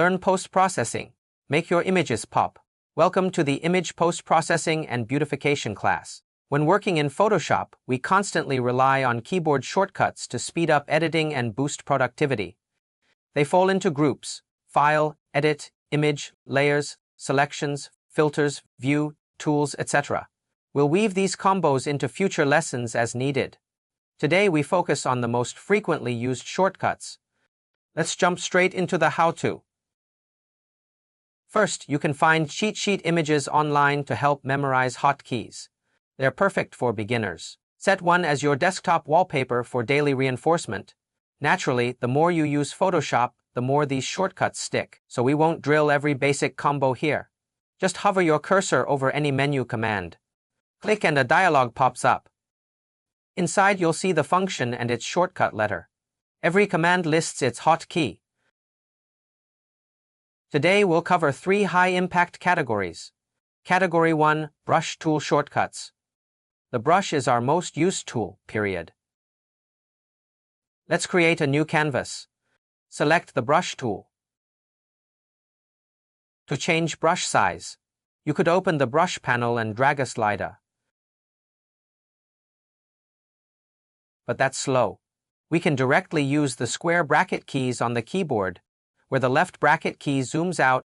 Learn post-processing. Make your images pop. Welcome to the Image Post-Processing and Beautification class. When working in Photoshop, we constantly rely on keyboard shortcuts to speed up editing and boost productivity. They fall into groups: File, Edit, Image, Layers, Selections, Filters, View, Tools, etc. We'll weave these combos into future lessons as needed. Today we focus on the most frequently used shortcuts. Let's jump straight into the how-to. First, you can find cheat sheet images online to help memorize hotkeys. They're perfect for beginners. Set one as your desktop wallpaper for daily reinforcement. Naturally, the more you use Photoshop, the more these shortcuts stick, so we won't drill every basic combo here. Just hover your cursor over any menu command. Click and a dialog pops up. Inside you'll see the function and its shortcut letter. Every command lists its hotkey. Today we'll cover 3 high-impact categories. Category 1, Brush Tool Shortcuts. The brush is our most used tool, period. Let's create a new canvas. Select the brush tool. To change brush size, you could open the brush panel and drag a slider. But that's slow. We can directly use the square bracket keys on the keyboard, where the left bracket key zooms out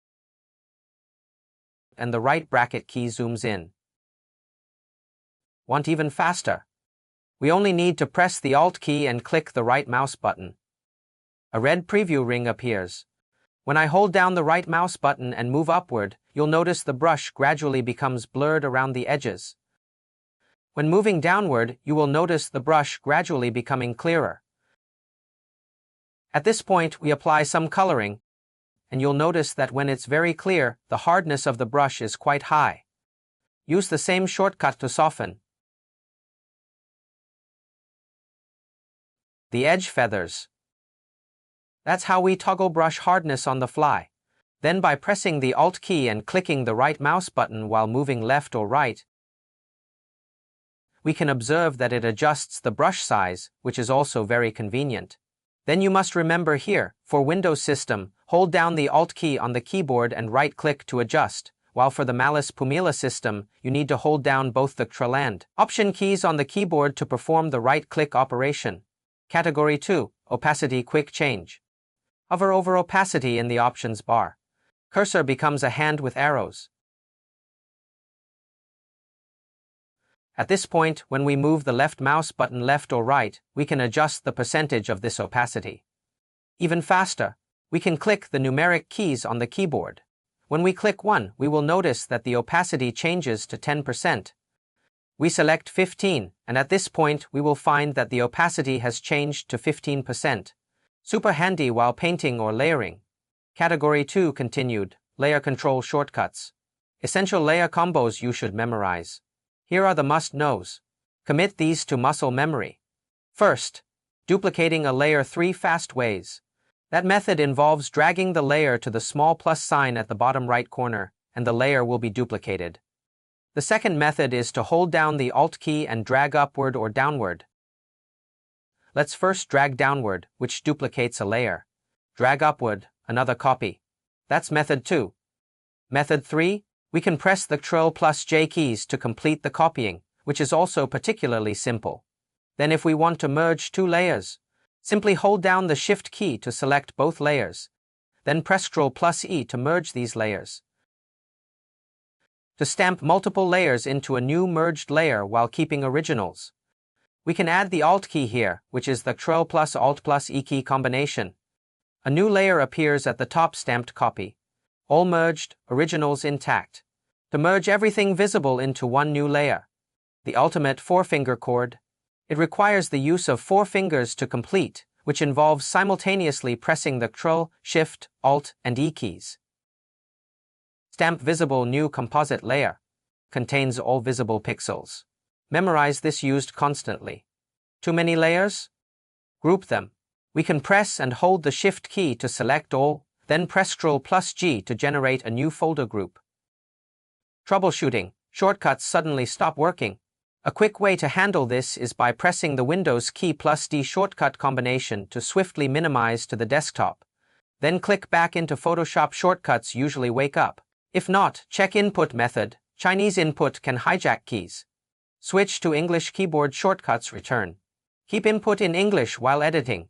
and the right bracket key zooms in. Want even faster? We only need to press the Alt key and click the right mouse button. A red preview ring appears. When I hold down the right mouse button and move upward, you'll notice the brush gradually becomes blurred around the edges. When moving downward, you will notice the brush gradually becoming clearer. At this point, we apply some coloring, and you'll notice that when it's very clear, the hardness of the brush is quite high. Use the same shortcut to soften. The edge feathers. That's how we toggle brush hardness on the fly. Then by pressing the Alt key and clicking the right mouse button while moving left or right, we can observe that it adjusts the brush size, which is also very convenient. Then you must remember here, for Windows system, hold down the Alt key on the keyboard and right-click to adjust, while for the Malice Pumila system, you need to hold down both the Ctrl and Option keys on the keyboard to perform the right-click operation. Category 2, Opacity Quick Change. Hover over Opacity in the Options bar. Cursor becomes a hand with arrows. At this point, when we move the left mouse button left or right, we can adjust the percentage of this opacity. Even faster, we can click the numeric keys on the keyboard. When we click 1, we will notice that the opacity changes to 10%. We select 15, and at this point we will find that the opacity has changed to 15%. Super handy while painting or layering. Category 2 continued, Layer Control Shortcuts. Essential layer combos you should memorize. Here are the must-knows. Commit these to muscle memory. First, duplicating a layer 3 fast ways. That method involves dragging the layer to the small plus sign at the bottom right corner, and the layer will be duplicated. The second method is to hold down the Alt key and drag upward or downward. Let's first drag downward, which duplicates a layer. Drag upward, another copy. That's method 2. Method 3, we can press the Ctrl plus J keys to complete the copying, which is also particularly simple. Then if we want to merge 2 layers, simply hold down the Shift key to select both layers. Then press Ctrl plus E to merge these layers. To stamp multiple layers into a new merged layer while keeping originals, we can add the Alt key here, which is the Ctrl plus Alt plus E key combination. A new layer appears at the top stamped copy. All merged, originals intact. To merge everything visible into one new layer. The ultimate 4-finger chord. It requires the use of 4 fingers to complete, which involves simultaneously pressing the Ctrl, Shift, Alt, and E keys. Stamp visible new composite layer. Contains all visible pixels. Memorize this used constantly. Too many layers? Group them. We can press and hold the Shift key to select all, then press Ctrl plus G to generate a new folder group. Troubleshooting. Shortcuts suddenly stop working. A quick way to handle this is by pressing the Windows key plus D shortcut combination to swiftly minimize to the desktop. Then click back into Photoshop. Shortcuts usually wake up. If not, check input method. Chinese input can hijack keys. Switch to English keyboard shortcuts. Return. Keep input in English while editing.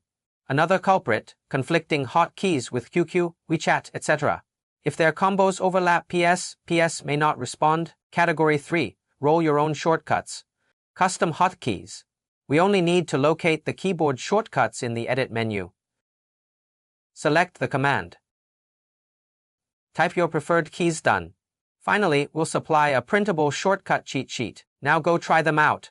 Another culprit, conflicting hotkeys with QQ, WeChat, etc. If their combos overlap, PS may not respond. Category 3. Roll your own shortcuts. Custom hotkeys. We only need to locate the keyboard shortcuts in the Edit menu. Select the command. Type your preferred keys. Done. Finally, we'll supply a printable shortcut cheat sheet. Now go try them out.